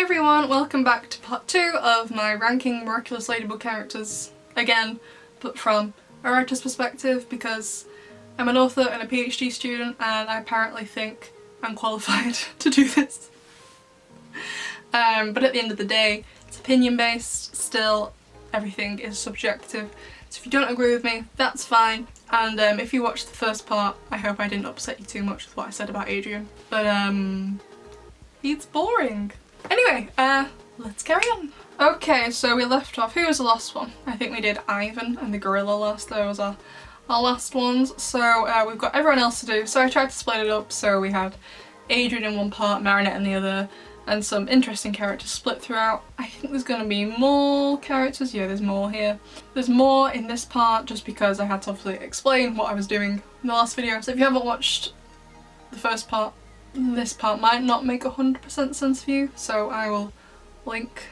everyone, welcome back to part 2 of my ranking Miraculous Ladybug characters again, but from a writer's perspective because I'm an author and a PhD student and I apparently think I'm qualified to do this. But at the end of the day, it's opinion based, still everything is subjective, so if you don't agree with me, that's fine. And if you watched the first part, I hope I didn't upset you too much with what I said about Adrian, but he's boring. Anyway, let's carry on. Okay, so we left off, who was the last one? I think we did Ivan and the gorilla last, those are our last ones. So we've got everyone else to do, so I tried to split it up, so we had Adrian in one part, Marinette in the other, and some interesting characters split throughout. I think there's going to be more characters, yeah there's more here. There's more in this part just because I had to obviously explain what I was doing in the last video, so if you haven't watched the first part, this part might not make 100% sense for you, so I will link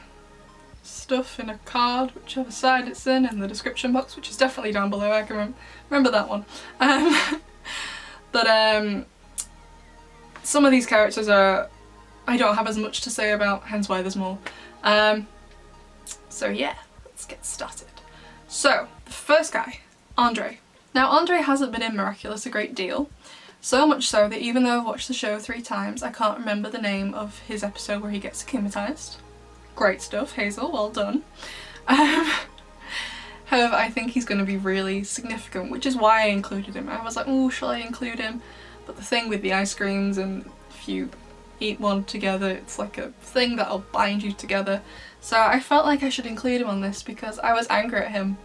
stuff in a card, whichever side it's in the description box, which is definitely down below. I can remember that one. But some of these characters I don't have as much to say about, hence why there's more. So yeah, let's get started. So, the first guy, Andre. Now Andre hasn't been in Miraculous a great deal. So much so that even though I've watched the show 3 times, I can't remember the name of his episode where he gets akumatized. Great stuff, Hazel, well done. However, I think he's going to be really significant, which is why I included him. I was like, oh, shall I include him? But the thing with the ice creams, and if you eat one together, it's like a thing that'll bind you together. So I felt like I should include him on this because I was angry at him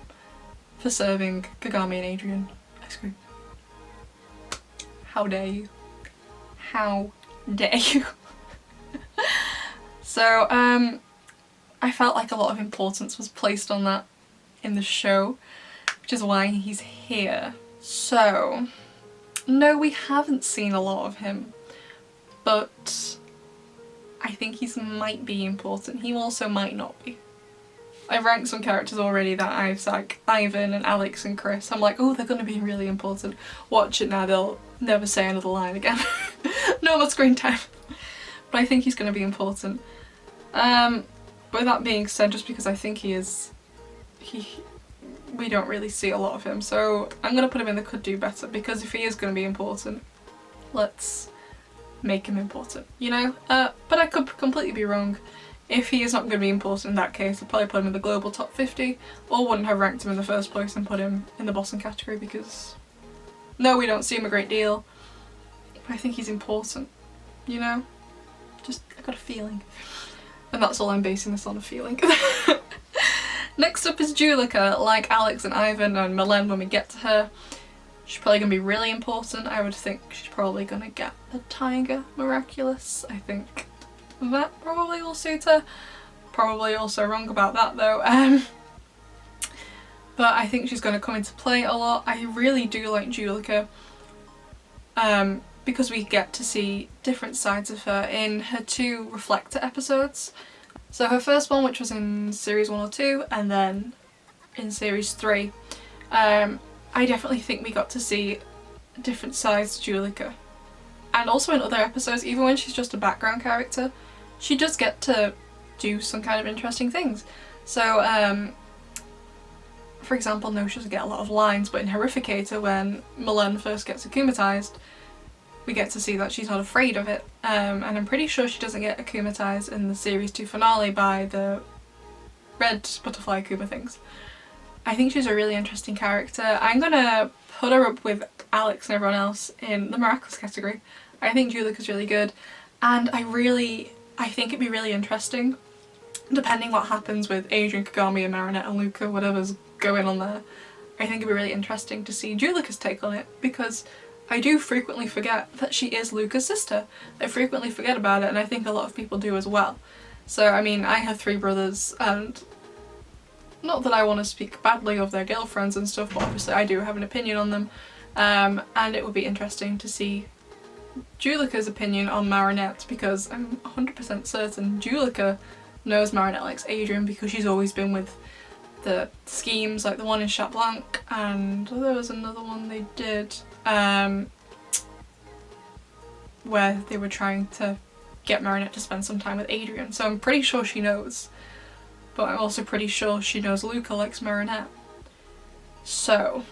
for serving Kagame and Adrian ice cream. How dare you? How dare you? So, I felt like a lot of importance was placed on that in the show, which is why he's here. So, no, we haven't seen a lot of him, but I think he might be important. He also might not be. I've ranked some characters already that I've like Ivan and Alex and Chris. I'm like, oh, they're going to be really important. Watch it now, they'll never say another line again. No more screen time. But I think he's going to be important. With that being said, just because I think we don't really see a lot of him, so I'm going to put him in the could do better, because if he is going to be important, let's make him important, you know? But I could completely be wrong. If he is not going to be important in that case, I'd probably put him in the global top 50, or wouldn't have ranked him in the first place and put him in the Boston category because, no, we don't see him a great deal. But I think he's important, you know? Just, I got a feeling. And that's all I'm basing this on, a feeling. Next up is Julika. Like Alex and Ivan and Melon when we get to her, she's probably going to be really important. I would think she's probably going to get a tiger Miraculous. I think that probably will suit her. Probably also wrong about that though. But I think she's going to come into play a lot. I really do like Julika because we get to see different sides of her in her 2 Reflector episodes. So her first one, which was in series 1 or 2, and then in series 3, I definitely think we got to see different sides to Julika. And also in other episodes, even when she's just a background character, she does get to do some kind of interesting things. So, for example, no, she doesn't get a lot of lines, but in Horrificator, when Melon first gets akumatized, we get to see that she's not afraid of it. And I'm pretty sure she doesn't get akumatized in the series 2 finale by the red butterfly akuma things. I think she's a really interesting character. I'm gonna put her up with Alex and everyone else in the Miraculous category. I think Julika's really good, and I think it'd be really interesting, depending what happens with Adrian, Kagame and Marinette and Luca, whatever's going on there. I think it'd be really interesting to see Julika's take on it, because I do frequently forget that she is Luca's sister. I frequently forget about it, and I think a lot of people do as well. So, I mean, I have 3 brothers, and not that I want to speak badly of their girlfriends and stuff, but obviously I do have an opinion on them. And it would be interesting to see Julika's opinion on Marinette, because I'm 100% certain Julika knows Marinette likes Adrian because she's always been with the schemes, like the one in Chat Blanc, and there was another one they did where they were trying to get Marinette to spend some time with Adrian, so I'm pretty sure she knows. But I'm also pretty sure she knows Luca likes Marinette. So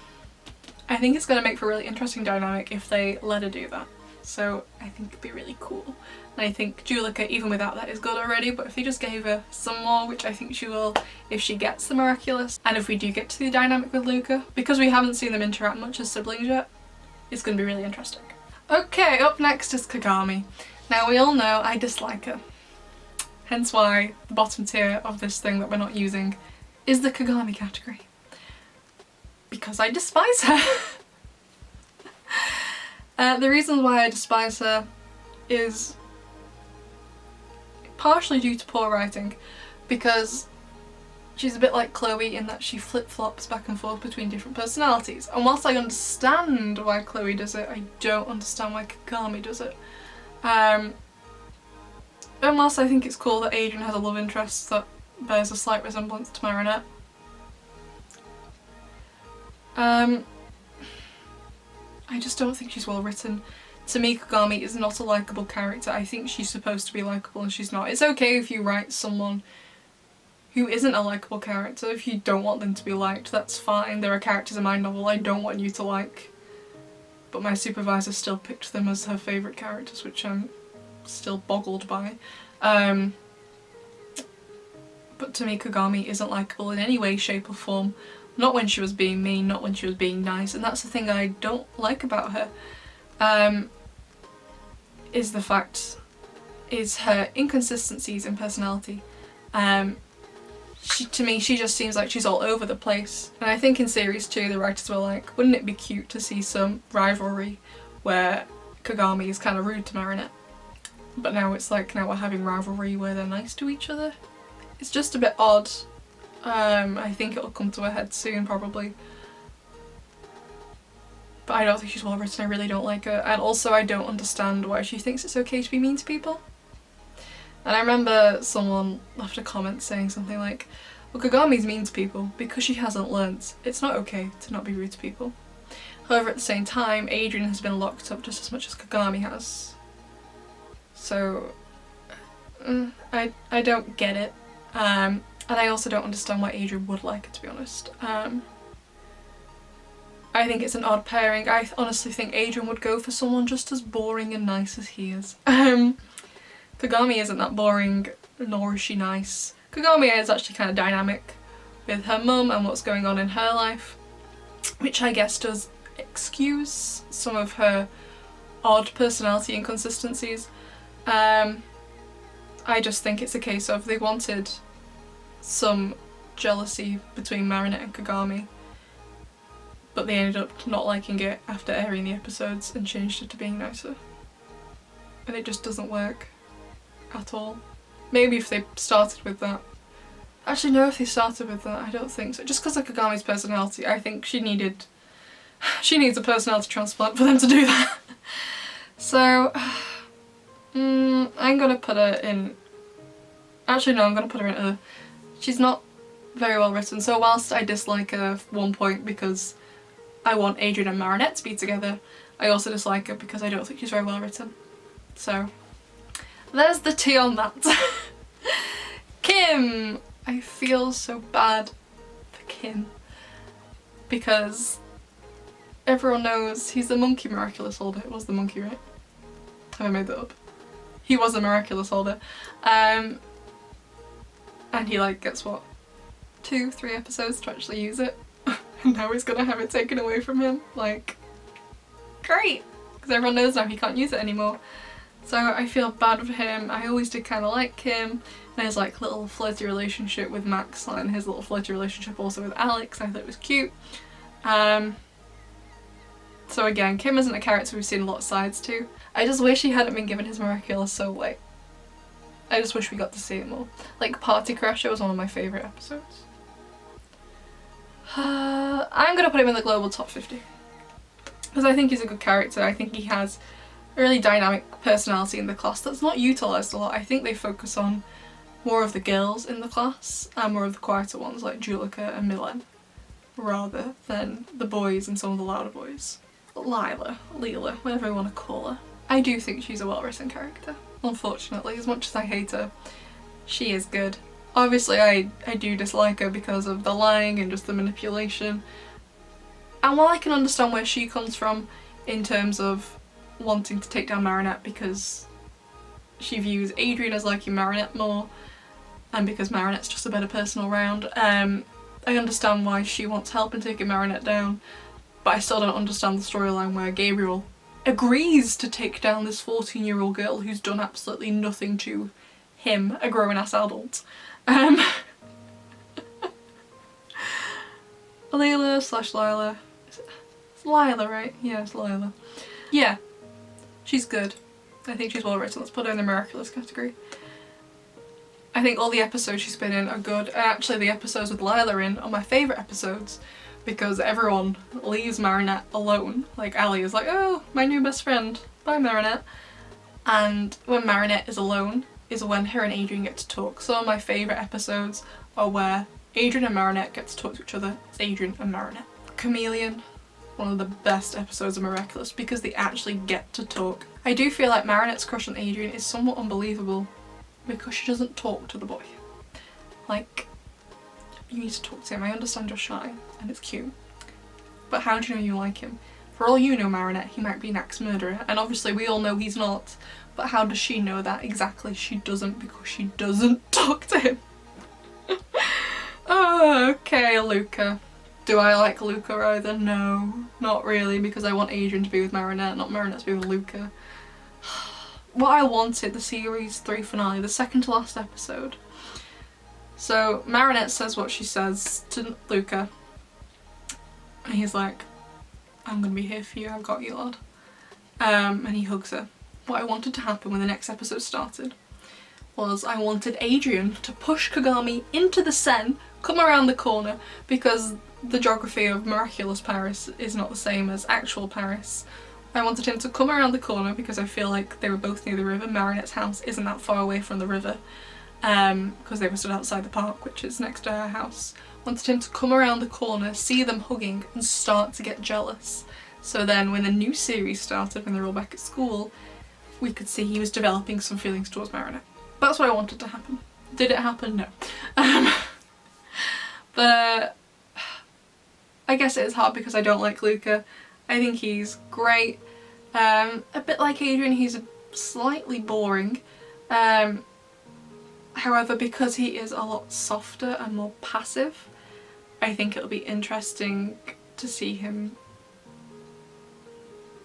I think it's going to make for a really interesting dynamic if they let her do that. So I think it'd be really cool. And I think Julika, even without that, is good already, but if they just gave her some more, which I think she will if she gets the Miraculous, and if we do get to the dynamic with Luca, because we haven't seen them interact much as siblings yet, it's going to be really interesting. Okay, up next is Kagame. Now we all know I dislike her. Hence why the bottom tier of this thing that we're not using is the Kagame category. Because I despise her. The reason why I despise her is partially due to poor writing, because she's a bit like Chloe in that she flip-flops back and forth between different personalities. And whilst I understand why Chloe does it, I don't understand why Kagame does it. And whilst I think it's cool that Adrian has a love interest that bears a slight resemblance to Marinette, I just don't think she's well written. To me, Kagame is not a likeable character. I think she's supposed to be likeable and she's not. It's okay if you write someone who isn't a likeable character. If you don't want them to be liked, that's fine. There are characters in my novel I don't want you to like. But my supervisor still picked them as her favourite characters, which I'm still boggled by. But to me, Kagame isn't likeable in any way, shape or form. Not when she was being mean, not when she was being nice, and that's the thing I don't like about her. Is her inconsistencies in personality. To me, she just seems like she's all over the place. And I think in series 2 the writers were like, wouldn't it be cute to see some rivalry where Kagame is kind of rude to Marinette? But now it's like, now we're having rivalry where they're nice to each other. It's just a bit odd. I think it'll come to a head soon, probably. But I don't think she's well written, I really don't like her. And also I don't understand why she thinks it's okay to be mean to people. And I remember someone left a comment saying something like, well, Kagame's mean to people because she hasn't learnt. It's not okay to not be rude to people. However, at the same time, Adrian has been locked up just as much as Kagame has. So, I don't get it. And I also don't understand why Adrian would like it, to be honest. I think it's an odd pairing. I honestly think Adrian would go for someone just as boring and nice as he is. Kagame isn't that boring, nor is she nice. Kagame is actually kind of dynamic with her mum and what's going on in her life, which I guess does excuse some of her odd personality inconsistencies. I just think it's a case of they wanted some jealousy between Marinette and Kagame, but they ended up not liking it after airing the episodes and changed it to being nicer. And it just doesn't work at all. Maybe if they started with that. Actually no, if they started with that, I don't think so. Just because of Kagame's personality, I think she needs a personality transplant for them to do that. So, I'm gonna put her in... Actually no, I'm gonna put her in she's not very well written, so whilst I dislike her at one point because I want Adrian and Marinette to be together, I also dislike her because I don't think she's very well written. So, there's the tea on that. Kim! I feel so bad for Kim because everyone knows he's the monkey Miraculous holder. It was the monkey, right? Have I made that up? He was a Miraculous holder. And he like gets what? 2-3 episodes to actually use it. And now he's gonna have it taken away from him. Like, great! Because everyone knows now he can't use it anymore. So I feel bad for him. I always did kind of like him. And his like little flirty relationship with Max and his little flirty relationship also with Alex, I thought it was cute. So again, Kim isn't a character we've seen a lot of sides to. I just wish he hadn't been given his Miraculous so late. I just wish we got to see it more. Like Party Crasher was one of my favourite episodes. I'm gonna put him in the global top 50. Because I think he's a good character. I think he has a really dynamic personality in the class that's not utilised a lot. I think they focus on more of the girls in the class and more of the quieter ones like Julika and Melon, rather than the boys and some of the louder boys. Lila, whatever you want to call her. I do think she's a well-written character. unfortunately. As much as I hate her, she is good. Obviously I do dislike her because of the lying and just the manipulation. And while I can understand where she comes from in terms of wanting to take down Marinette because she views Adrian as liking Marinette more, and because Marinette's just a better person all round, I understand why she wants help in taking Marinette down, but I still don't understand the storyline where Gabriel agrees to take down this 14-year-old girl who's done absolutely nothing to him, a grown-ass adult. Lila / Lila. It's Lila, right? Yeah, it's Lila. Yeah, she's good. I think she's well written. Let's put her in the Miraculous category. I think all the episodes she's been in are good, and actually the episodes with Lila in are my favourite episodes because everyone leaves Marinette alone. Like Ali is like, oh, my new best friend, bye Marinette. And when Marinette is alone is when her and Adrian get to talk. Some of my favourite episodes are where Adrian and Marinette get to talk to each other. It's Adrian and Marinette. Chameleon, one of the best episodes of Miraculous because they actually get to talk. I do feel like Marinette's crush on Adrian is somewhat unbelievable because she doesn't talk to the boy. Like, you need to talk to him. I understand you're shy and it's cute, but how do you know you like him? For all you know, Marinette, he might be an axe murderer, and obviously we all know he's not, but how does she know that exactly? She doesn't, because she doesn't talk to him. Oh, okay, Luca. Do I like Luca either? No, not really, because I want Adrian to be with Marinette, not Marinette to be with Luca. What I wanted, the series 3 finale, the second to last episode. So Marinette says what she says to Luca, and he's like, I'm gonna be here for you, I've got you, lad. And he hugs her. What I wanted to happen when the next episode started was I wanted Adrian to push Kagame into the Seine, come around the corner, because the geography of Miraculous Paris is not the same as actual Paris. I wanted him to come around the corner because I feel like they were both near the river. Marinette's house isn't that far away from the river, because they were stood outside the park, which is next to her house. Wanted him to come around the corner, see them hugging, and start to get jealous. So then when the new series started, when they're all back at school, we could see he was developing some feelings towards Marinette. That's what I wanted to happen. Did it happen? No. But I guess it is hard because I don't like Luca. I think he's great. A bit like Adrian, he's slightly boring. However, because he is a lot softer and more passive, I think it'll be interesting to see him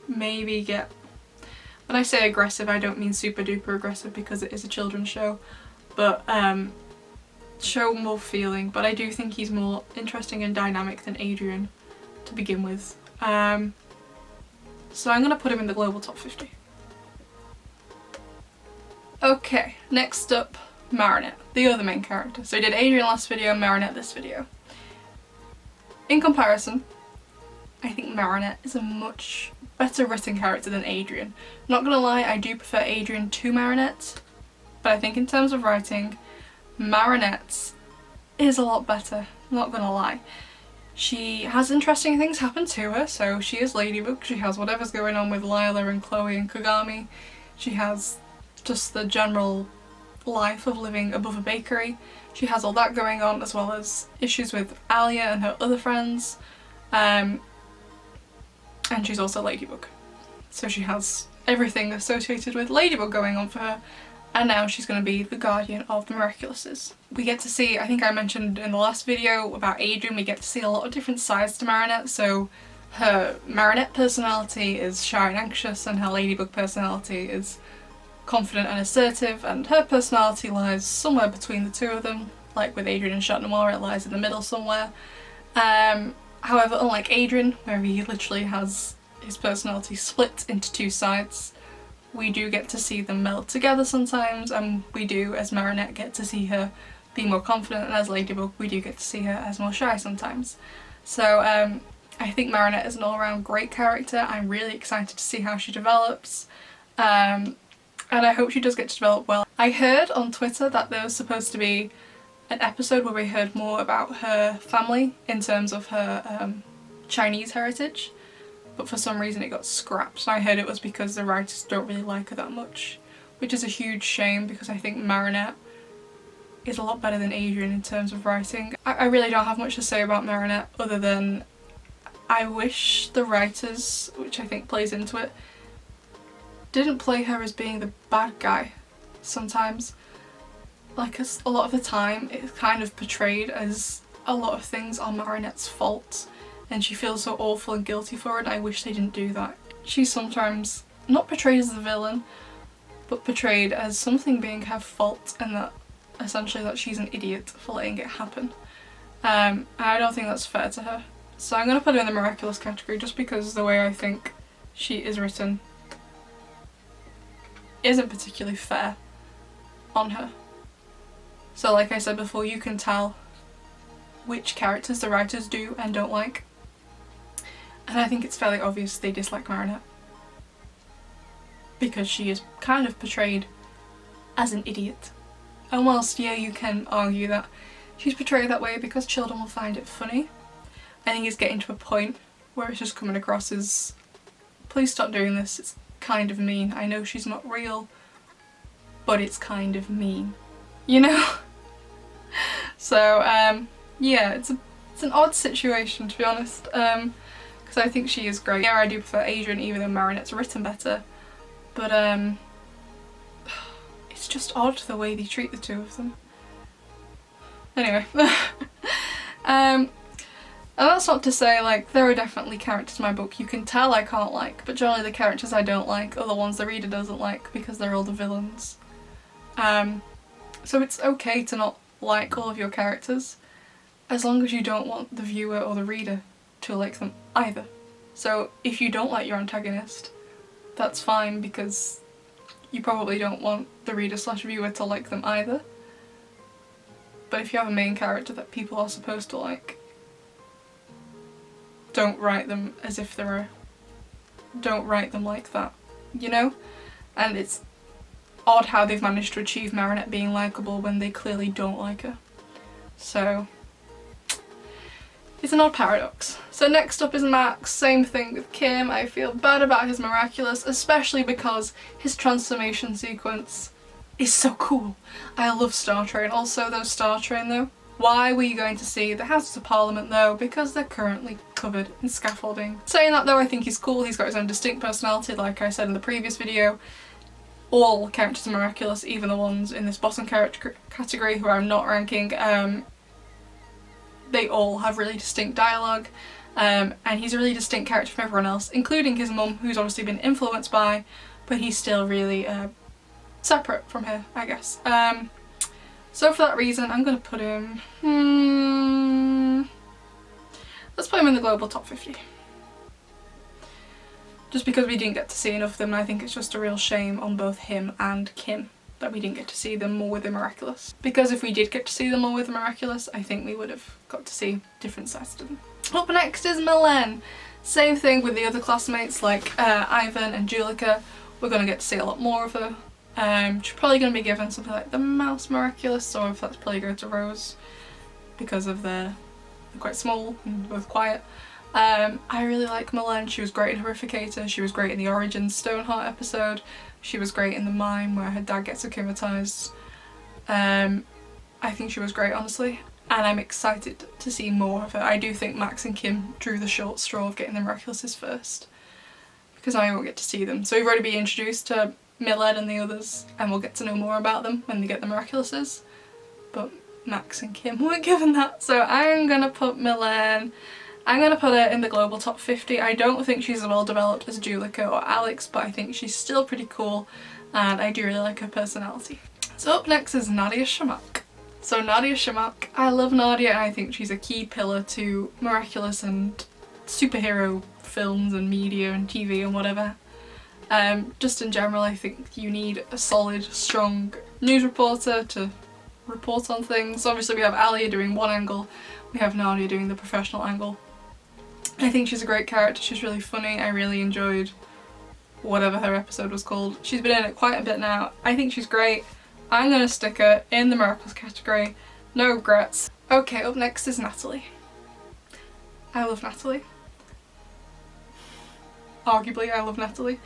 maybe get... When I say aggressive, I don't mean super duper aggressive because it is a children's show, but show more feeling. But I do think he's more interesting and dynamic than Adrian to begin with. So I'm going to put him in the global top 50. Okay, next up, Marinette, the other main character. So I did Adrian last video, Marinette this video. In comparison, I think Marinette is a much better written character than Adrian. Not gonna lie, I do prefer Adrian to Marinette, but I think in terms of writing, Marinette is a lot better, not gonna lie. She has interesting things happen to her, so she is Ladybug, she has whatever's going on with Lila and Chloe and Kagame, she has just the general life of living above a bakery, she has all that going on as well as issues with Alia and her other friends, and she's also Ladybug. So she has everything associated with Ladybug going on for her, and now she's going to be the guardian of the Miraculouses. We get to see, I think I mentioned in the last video about Adrian, we get to see a lot of different sides to Marinette. So her Marinette personality is shy and anxious, and her Ladybug personality is confident and assertive, and her personality lies somewhere between the two of them. Like with Adrian and Chat Noir, it lies in the middle somewhere. However, unlike Adrian, where he literally has his personality split into two sides, we do get to see them meld together sometimes, and we do, as Marinette, get to see her be more confident, and as Ladybug, we do get to see her as more shy sometimes. So I think Marinette is an all-around great character. I'm really excited to see how she develops, and I hope she does get to develop well. I heard on Twitter that there was supposed to be an episode where we heard more about her family in terms of her Chinese heritage, but for some reason it got scrapped. I heard it was because the writers don't really like her that much, which is a huge shame because I think Marinette is a lot better than Adrian in terms of writing. I really don't have much to say about Marinette other than I wish the writers, which I think plays into it, didn't play her as being the bad guy sometimes. Like, a lot of the time it's kind of portrayed as a lot of things are Marinette's fault and she feels so awful and guilty for it. I wish they didn't do that. She's sometimes not portrayed as the villain, but portrayed as something being her fault, and that essentially that she's an idiot for letting it happen. And I don't think that's fair to her. So I'm gonna put her in the miraculous category just because the way I think she is written isn't particularly fair on her. So like I said before, you can tell which characters the writers do and don't like. And I think it's fairly obvious they dislike Marinette, because she is kind of portrayed as an idiot. And whilst, yeah, you can argue that she's portrayed that way because children will find it funny, I think it's getting to a point where it's just coming across as, please stop doing this, it's kind of mean. I know she's not real, but it's kind of mean, you know? So, yeah, it's an odd situation, to be honest, because I think she is great. Yeah, I do prefer Adrian, even though Marinette's written better, but it's just odd the way they treat the two of them. Anyway, and that's not to say, like, there are definitely characters in my book you can tell I can't like, but generally the characters I don't like are the ones the reader doesn't like because they're all the villains. So it's okay to not like all of your characters, as long as you don't want the viewer or the reader to like them either. So if you don't like your antagonist, that's fine, because you probably don't want the reader/viewer to like them either. But if you have a main character that people are supposed to like, don't write them as if they're don't write them like that, you know? And it's odd how they've managed to achieve Marinette being likeable when they clearly don't like her. So it's an odd paradox. So next up is Max. Same thing with Kim. I feel bad about his Miraculous, especially because his transformation sequence is so cool. I love Star Train. Also, those Star Train though, why were you going to see the Houses of Parliament though? Because they're currently covered in scaffolding. Saying that though, I think he's cool. He's got his own distinct personality, like I said in the previous video. All characters are Miraculous, even the ones in this bottom character category who I'm not ranking. They all have really distinct dialogue, and he's a really distinct character from everyone else, including his mum, who's obviously been influenced by, but he's still really separate from her, I guess. So for that reason, I'm going to put him... let's put him in the global top 50. Just because we didn't get to see enough of them, and I think it's just a real shame on both him and Kim that we didn't get to see them more with the Miraculous. Because if we did get to see them more with the Miraculous, I think we would have got to see different sides to them. Up next is Melon. Same thing with the other classmates like Ivan and Julika. We're going to get to see a lot more of her. She's probably going to be given something like the Mouse Miraculous, or if that's probably go to Rose because of they're quite small and both quiet. I really like Melon. She was great in Horrificator, she was great in the Origins Stoneheart episode, she was great in the Mime where her dad gets akumatized. I think she was great, honestly, and I'm excited to see more of her. I do think Max and Kim drew the short straw of getting the Miraculouses first, because I won't get to see them. So we've already been introduced to Melon and the others, and we'll get to know more about them when they get the Miraculouses, but Max and Kim weren't given that. So I'm gonna put Melon. I'm going to put her in the global top 50. I don't think she's as well developed as Julika or Alex, but I think she's still pretty cool and I do really like her personality. So up next is Nadia Shabak. So Nadia Shabak, I love Nadia and I think she's a key pillar to Miraculous and superhero films and media and TV and whatever. Just in general, I think you need a solid, strong news reporter to report on things. Obviously we have Alia doing one angle, we have Nadia doing the professional angle. I think she's a great character, she's really funny, I really enjoyed whatever her episode was called. She's been in it quite a bit now, I think she's great. I'm gonna stick her in the Miraculous category, no regrets. Okay, up next is Natalie. I love Natalie. Arguably I love Natalie.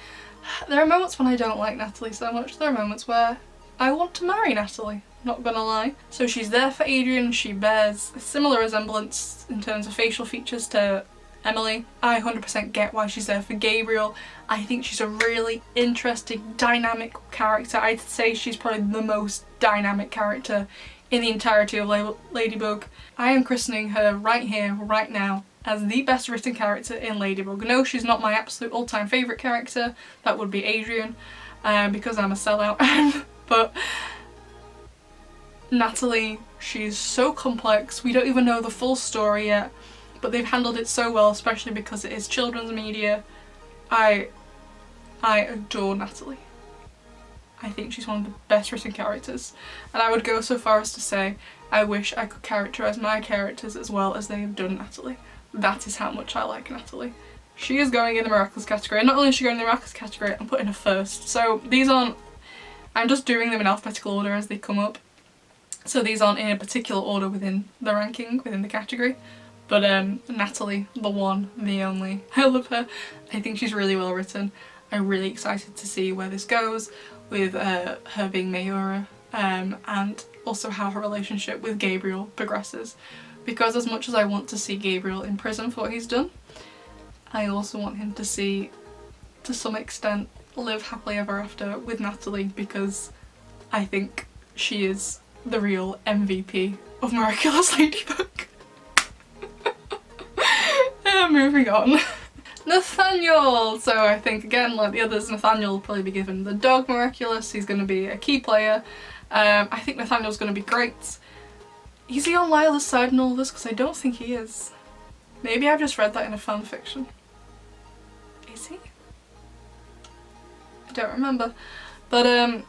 There are moments when I don't like Natalie so much. There are moments where I want to marry Natalie, not gonna lie. So she's there for Adrian, she bears a similar resemblance in terms of facial features to Emily. I 100% get why she's there for Gabriel. I think she's a really interesting, dynamic character. I'd say she's probably the most dynamic character in the entirety of Ladybug. I am christening her right here, right now, as the best written character in Ladybug. No, she's not my absolute all-time favourite character. That would be Adrian, because I'm a sellout. But Natalie, she's so complex. We don't even know the full story yet, but they've handled it so well, especially because it is children's media. I adore Natalie. I think she's one of the best written characters, and I would go so far as to say I wish I could characterise my characters as well as they have done Natalie. That is how much I like Natalie. She is going in the Miraculous category, and not only is she going in the Miraculous category, I'm putting her first. So these aren't, I'm just doing them in alphabetical order as they come up. So these aren't in a particular order within the ranking, within the category. But Natalie, the one, the only. I love her. I think she's really well written. I'm really excited to see where this goes with her being Mayura, and also how her relationship with Gabriel progresses. Because as much as I want to see Gabriel in prison for what he's done, I also want him to see, to some extent, live happily ever after with Natalie, because I think she is the real MVP of Miraculous Ladybug. Moving on. Nathaniel! So I think again, like the others, Nathaniel will probably be given the dog Miraculous. He's going to be a key player. I think Nathaniel's going to be great. Is he on Lila's side in all this? Because I don't think he is. Maybe I've just read that in a fan fiction. Is he? I don't remember. But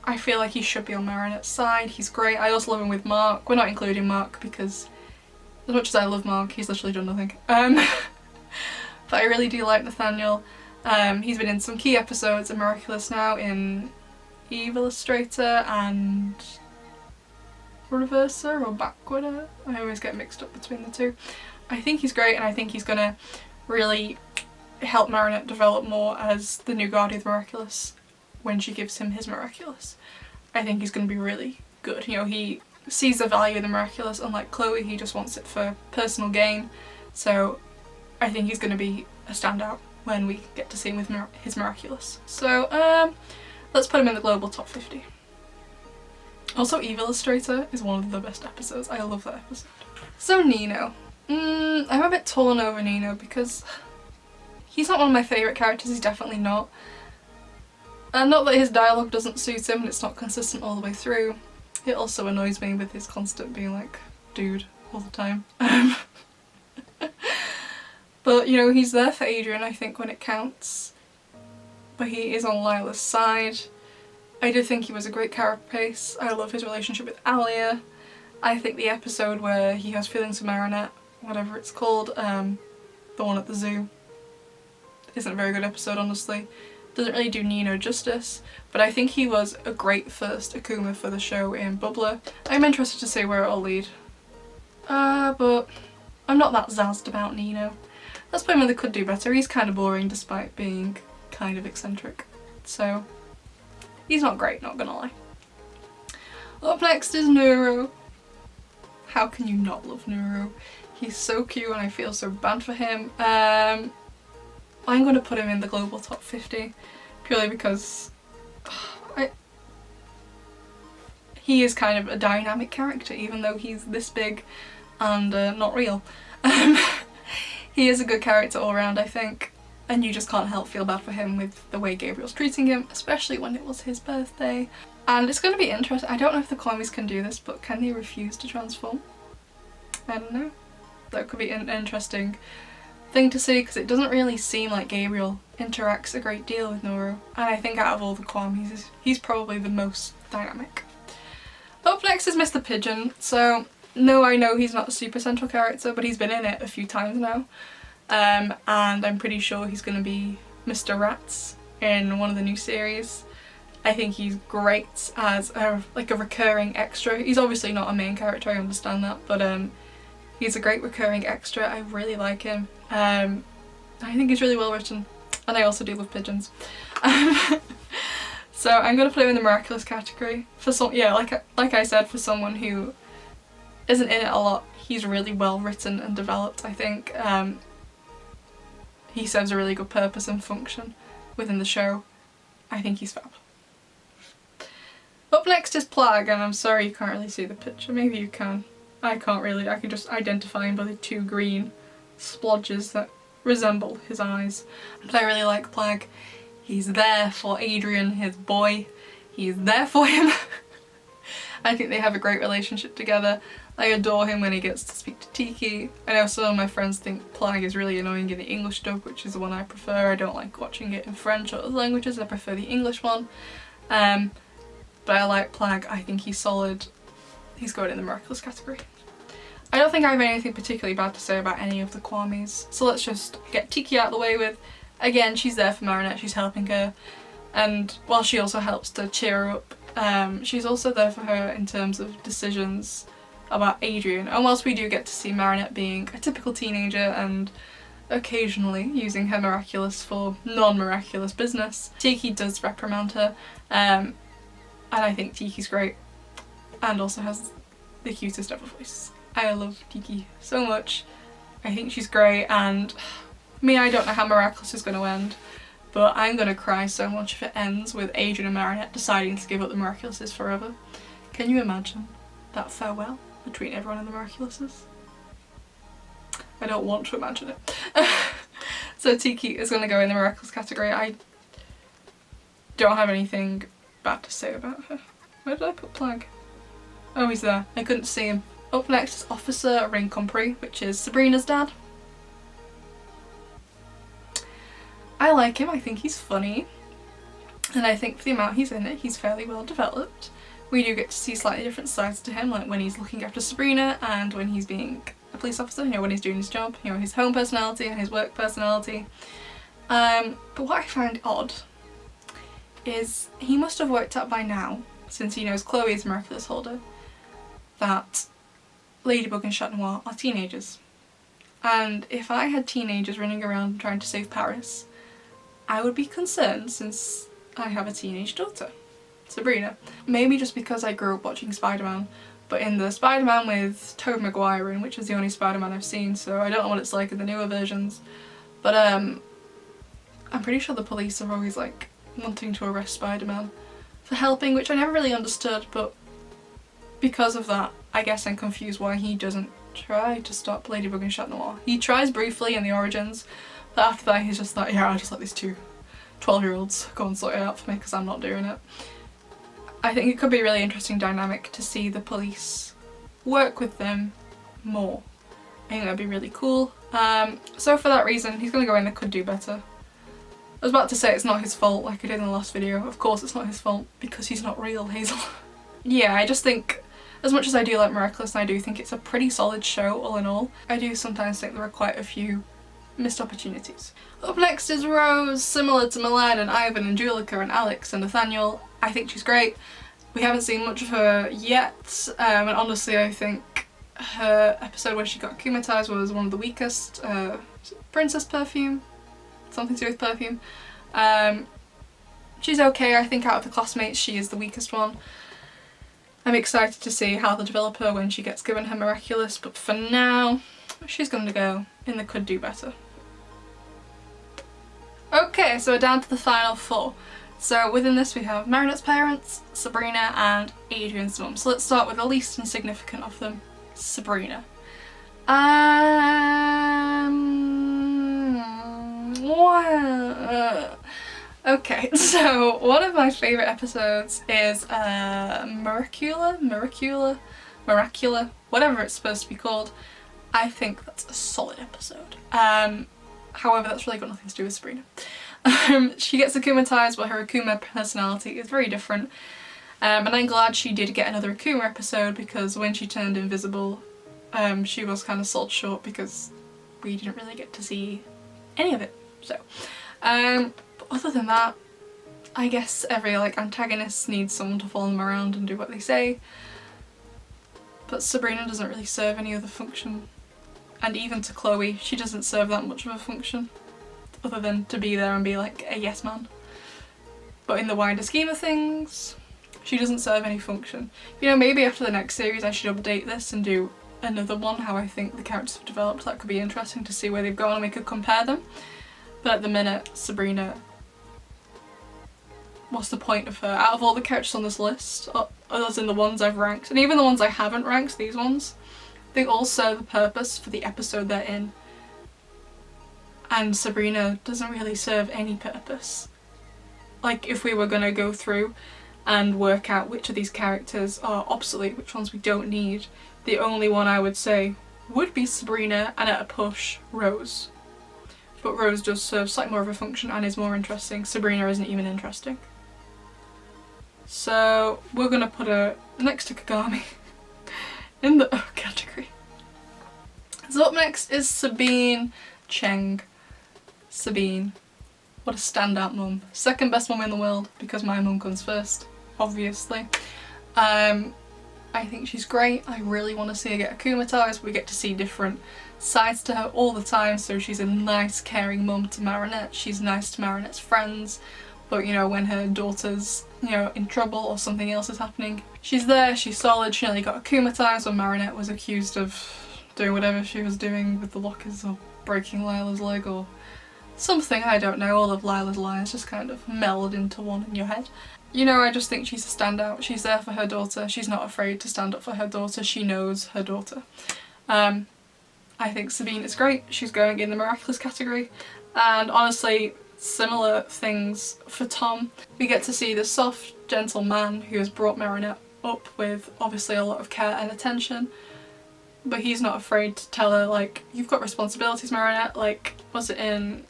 I feel like he should be on Marinette's side. He's great. I also love him with Mark. We're not including Mark because as much as I love Mark, he's literally done nothing. But I really do like Nathaniel. He's been in some key episodes of Miraculous now, in Eve Illustrator and Reverser or Backwarder. I always get mixed up between the two. I think he's great, and I think he's gonna really help Marinette develop more as the new guardian of Miraculous when she gives him his Miraculous. I think he's gonna be really good. You know, he sees the value of the Miraculous, unlike Chloe, he just wants it for personal gain. So I think he's going to be a standout when we get to see him with his Miraculous. So let's put him in the global top 50. Also, Eve Illustrator is one of the best episodes. I love that episode. So Nino. I'm a bit torn over Nino because he's not one of my favourite characters, he's definitely not. And not that his dialogue doesn't suit him and it's not consistent all the way through. It also annoys me with his constant being like, dude, all the time. But, you know, he's there for Adrian, I think, when it counts. But he is on Lila's side. I do think he was a great carapace. I love his relationship with Alia. I think the episode where he has feelings for Marinette, whatever it's called, the one at the zoo, isn't a very good episode, honestly. Doesn't really do Nino justice, but I think he was a great first Akuma for the show in Bubbler. I'm interested to see where it'll lead. But I'm not that zazzed about Nino. Let's put him in the could do better. He's kind of boring despite being kind of eccentric. So he's not great, not gonna lie. Up next is Nuru. How can you not love Nuru? He's so cute and I feel so bad for him. I'm going to put him in the global top 50 purely because he is kind of a dynamic character even though he's this big and not real. He is a good character all around, I think, and you just can't help feel bad for him with the way Gabriel's treating him, especially when it was his birthday. And it's going to be interesting. I don't know if the Kwamis can do this, but can they refuse to transform? I don't know. That could be an interesting thing to see because it doesn't really seem like Gabriel interacts a great deal with Nuru, and I think out of all the Kwamis he's probably the most dynamic. Up next is Mr. Pigeon. So no, I know he's not a super central character, but he's been in it a few times now, and I'm pretty sure he's going to be Mr. Rats in one of the new series. I think he's great as a recurring extra. He's obviously not a main character, I understand that, but he's a great recurring extra. I really like him. I think he's really well written. And I also do love pigeons. So I'm gonna put him in the miraculous category. For some, yeah, like I said, for someone who isn't in it a lot, he's really well written and developed, I think. He serves a really good purpose and function within the show. I think he's fab. Up next is Plag, and I'm sorry you can't really see the picture. Maybe you can. I can't really. I can just identify him by the two green splodges that resemble his eyes. But I really like Plag. He's there for Adrian, his boy. He's there for him. I think they have a great relationship together. I adore him when he gets to speak to Tiki. I know some of my friends think Plag is really annoying in the English dub, which is the one I prefer. I don't like watching it in French or other languages. I prefer the English one. But I like Plag. I think he's solid. He's going in the miraculous category. I don't think I have anything particularly bad to say about any of the Kwamis, so let's just get Tiki out of the way with. Again, she's there for Marinette, she's helping her, and while she also helps to cheer her up, she's also there for her in terms of decisions about Adrian. And whilst we do get to see Marinette being a typical teenager and occasionally using her miraculous for non-miraculous business, Tiki does reprimand her, and I think Tiki's great, and also has the cutest ever voice. I love Tiki so much. I think she's great, and I don't know how Miraculous is going to end, but I'm going to cry so much if it ends with Adrian and Marinette deciding to give up the Miraculouses forever. Can you imagine that farewell between everyone in the Miraculouses? I don't want to imagine it. So Tiki is going to go in the Miraculous category. I don't have anything bad to say about her. Where did I put Plag? Oh, he's there. I couldn't see him. Up next is Officer Rincompris, which is Sabrina's dad. I like him, I think he's funny, and I think for the amount he's in it, he's fairly well developed. We do get to see slightly different sides to him, like when he's looking after Sabrina and when he's being a police officer, you know, when he's doing his job, you know, his home personality and his work personality. But what I find odd is he must have worked out by now, since he knows Chloe is a miraculous holder, that Ladybug and Chat Noir are teenagers. And if I had teenagers running around trying to save Paris, I would be concerned since I have a teenage daughter, Sabrina. Maybe just because I grew up watching Spider-Man, but in the Spider-Man with Tobey Maguire in, which is the only Spider-Man I've seen, so I don't know what it's like in the newer versions, but I'm pretty sure the police are always like wanting to arrest Spider-Man for helping, which I never really understood, but because of that, I guess I'm confused why he doesn't try to stop Ladybug and Chat Noir. He tries briefly in the origins, but after that he's just like, yeah, I'll just let these two 12-year-olds go and sort it out for me because I'm not doing it. I think it could be a really interesting dynamic to see the police work with them more. I think that'd be really cool. So for that reason, he's going to go in the could do better. I was about to say it's not his fault like I did in the last video. Of course it's not his fault because he's not real, Hazel. Yeah, I just think, as much as I do like Miraculous and I do think it's a pretty solid show all in all, I do sometimes think there are quite a few missed opportunities. Up next is Rose, similar to Melon and Ivan and Julika and Alex and Nathaniel. I think she's great. We haven't seen much of her yet, and honestly I think her episode where she got akumatized was one of the weakest. Princess Perfume? Something to do with perfume. She's okay, I think out of the classmates she is the weakest one. I'm excited to see how they develop her when she gets given her Miraculous, but for now, she's going to go in the could do better. Okay, so we're down to the final four. So within this we have Marinette's parents, Sabrina and Adrian's mum. So let's start with the least insignificant of them, Sabrina. Okay, so one of my favourite episodes is Miracula, whatever it's supposed to be called. I think that's a solid episode. However, that's really got nothing to do with Sabrina. She gets akumatized, but her Akuma personality is very different. And I'm glad she did get another Akuma episode because when she turned invisible, she was kind of sold short because we didn't really get to see any of it. So, but other than that, I guess every antagonist needs someone to follow them around and do what they say. But Sabrina doesn't really serve any other function. And even to Chloe, she doesn't serve that much of a function. other than to be there and be like a yes man. But in the wider scheme of things, she doesn't serve any function. You know, maybe after the next series I should update this and do another one, how I think the characters have developed. That could be interesting to see where they've gone and we could compare them. But at the minute, Sabrina, what's the point of her? Out of all the characters on this list, other than the ones I've ranked, and even the ones I haven't ranked, these ones, they all serve a purpose for the episode they're in. And Sabrina doesn't really serve any purpose. Like, if we were going to go through and work out which of these characters are obsolete, which ones we don't need, the only one I would say would be Sabrina, and at a push, Rose. But Rose does serve slightly more of a function and is more interesting. Sabrina isn't even interesting. So we're going to put her next to Kagame in the O category. So up next is Sabine Cheng. Sabine. What a standout mum. Second best mum in the world, because my mum comes first, obviously. I think she's great. I really want to see her get akumatized. We get to see different sides to her all the time. So she's a nice, caring mum to Marinette. She's nice to Marinette's friends. But, you know, when her daughter's, you know, in trouble or something else is happening, she's there, she's solid. She nearly got akumatized when Marinette was accused of doing whatever she was doing with the lockers or breaking Lila's leg or something, I don't know. All of Lila's lines just kind of meld into one in your head. You know, I just think she's a standout. She's there for her daughter. She's not afraid to stand up for her daughter. She knows her daughter. I think Sabine is great. She's going in the Miraculous category. And honestly, similar things for Tom. We get to see the soft, gentle man who has brought Marinette up with obviously a lot of care and attention. But he's not afraid to tell her, like, you've got responsibilities, Marinette. Like, was it in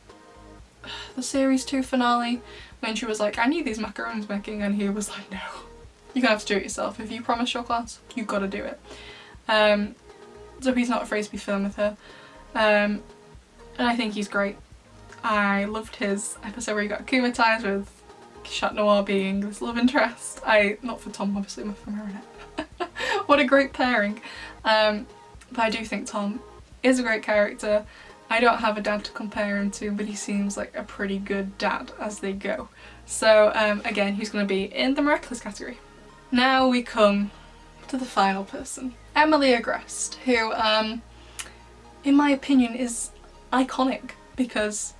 the series 2 finale when she was like, I need these macarons making, and he was like, no, you're gonna have to do it yourself. If you promise your class, you've got to do it. So he's not afraid to be firm with her. And I think he's great. I loved his episode where he got akumatized with Chat Noir being this love interest. Not for Tom, obviously, but for Marinette. What a great pairing. But I do think Tom is a great character. I don't have a dad to compare him to, but he seems like a pretty good dad as they go. So again, he's going to be in the Miraculous category. Now we come to the final person, Emily Aggressed, who in my opinion is iconic because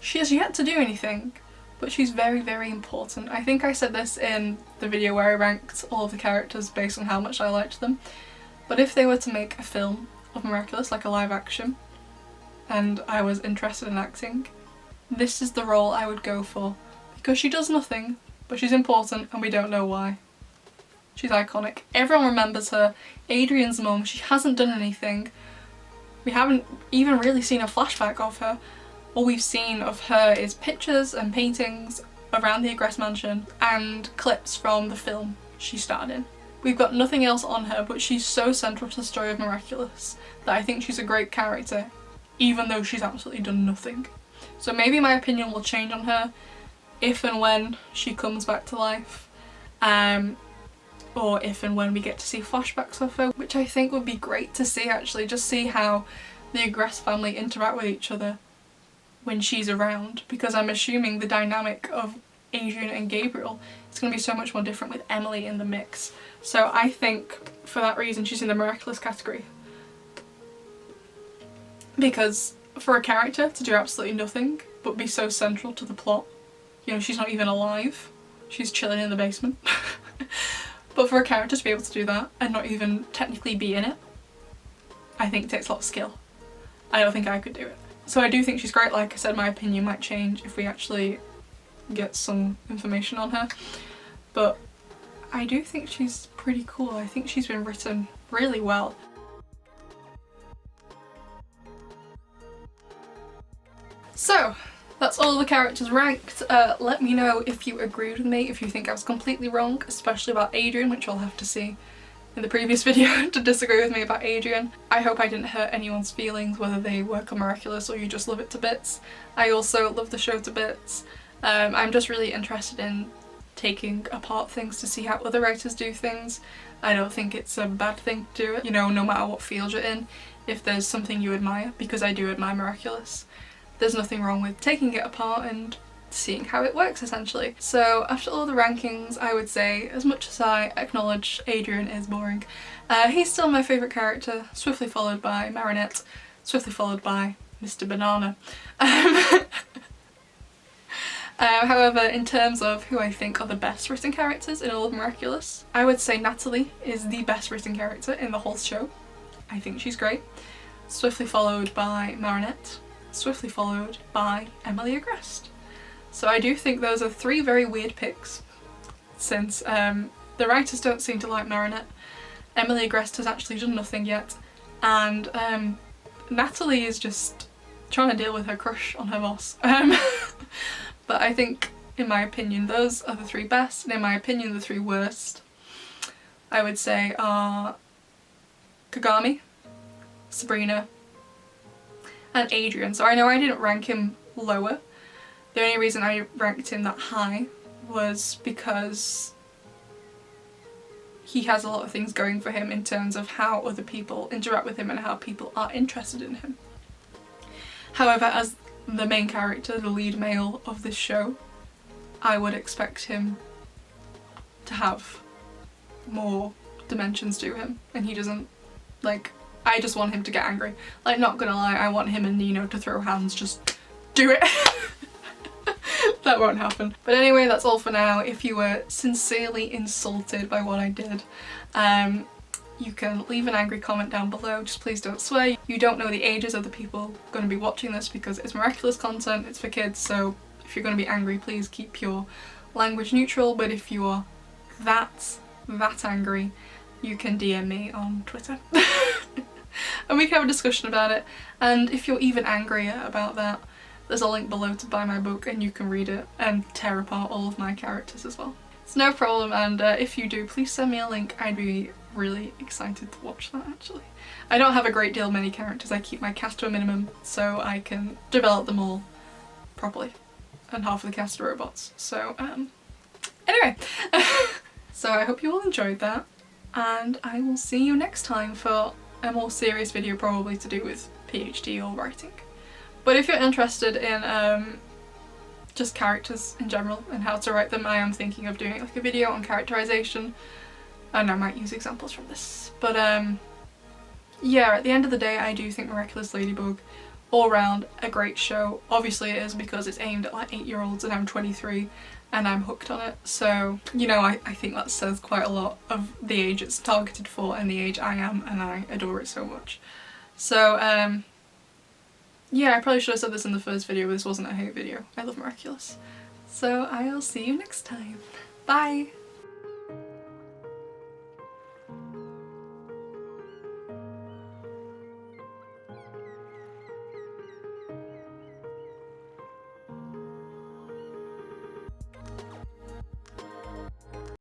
she has yet to do anything, but she's very, very important. I think I said this in the video where I ranked all of the characters based on how much I liked them, but if they were to make a film of Miraculous, like a live action, and I was interested in acting, this is the role I would go for, because she does nothing, but she's important and we don't know why. She's iconic. Everyone remembers her. Adrian's mum, she hasn't done anything. We haven't even really seen a flashback of her. All we've seen of her is pictures and paintings around the Aggressed mansion and clips from the film she starred in. We've got nothing else on her, but she's so central to the story of Miraculous that I think she's a great character, even though she's absolutely done nothing. So maybe my opinion will change on her if and when she comes back to life, or if and when we get to see flashbacks of her, which I think would be great to see actually, just see how the Aggressed family interact with each other when she's around, because I'm assuming the dynamic of Adrian and Gabriel is going to be so much more different with Emily in the mix. So I think for that reason she's in the Miraculous category. Because for a character to do absolutely nothing but be so central to the plot, you know, she's not even alive, she's chilling in the basement. But for a character to be able to do that and not even technically be in it, I think it takes a lot of skill. I don't think I could do it. So I do think she's great. Like I said, my opinion might change if we actually get some information on her. But I do think she's pretty cool. I think she's been written really well. So that's all the characters ranked. Let me know if you agreed with me, if you think I was completely wrong, especially about Adrian, which you'll have to see in the previous video to disagree with me about Adrian. I hope I didn't hurt anyone's feelings, whether they work on Miraculous or you just love it to bits. I also love the show to bits. I'm just really interested in taking apart things to see how other writers do things. I don't think it's a bad thing to do it, you know, no matter what field you're in, if there's something you admire, because I do admire Miraculous. there's nothing wrong with taking it apart and seeing how it works essentially. So after all the rankings, I would say, as much as I acknowledge Adrian is boring, he's still my favourite character, swiftly followed by Marinette, swiftly followed by Mr. Banana. However, in terms of who I think are the best written characters in all of Miraculous, I would say Natalie is the best written character in the whole show. I think she's great. Swiftly followed by Marinette, swiftly followed by Emily Aggressed. So I do think those are three very weird picks, since the writers don't seem to like Marinette, Emily Aggressed has actually done nothing yet, and Natalie is just trying to deal with her crush on her boss. But I think, in my opinion, those are the three best, and in my opinion the three worst, I would say, are Kagame, Sabrina, and Adrian. So I know I didn't rank him lower. The only reason I ranked him that high was because he has a lot of things going for him in terms of how other people interact with him and how people are interested in him. However, as the main character, the lead male of this show, I would expect him to have more dimensions to him, and he doesn't. Like, I just want him to get angry. Like, not gonna lie, I want him and Nino to throw hands, just do it. That won't happen. But anyway, that's all for now. If you were sincerely insulted by what I did, you can leave an angry comment down below. Just please don't swear. You don't know the ages of the people going to be watching this because it's Miraculous content, it's for kids, so if you're going to be angry, please keep your language neutral. But if you are that angry, you can DM me on Twitter. And we can have a discussion about it. And if you're even angrier about that, there's a link below to buy my book and you can read it and tear apart all of my characters as well. It's no problem, and if you do, please send me a link. I'd be really excited to watch that actually. I don't have a great deal many characters. I keep my cast to a minimum so I can develop them all properly. And half of the cast are robots. So anyway. So I hope you all enjoyed that, and I will see you next time for a more serious video, probably to do with PhD or writing. But if you're interested in just characters in general and how to write them, I am thinking of doing like a video on characterization, and I might use examples from this. But yeah, at the end of the day, I do think Miraculous Ladybug, all round, a great show. Obviously it is because it's aimed at like 8-year-olds and I'm 23 and I'm hooked on it. So, you know, I think that says quite a lot of the age it's targeted for and the age I am, and I adore it so much. So, yeah, I probably should have said this in the first video, but this wasn't a hate video. I love Miraculous. So I'll see you next time. Bye!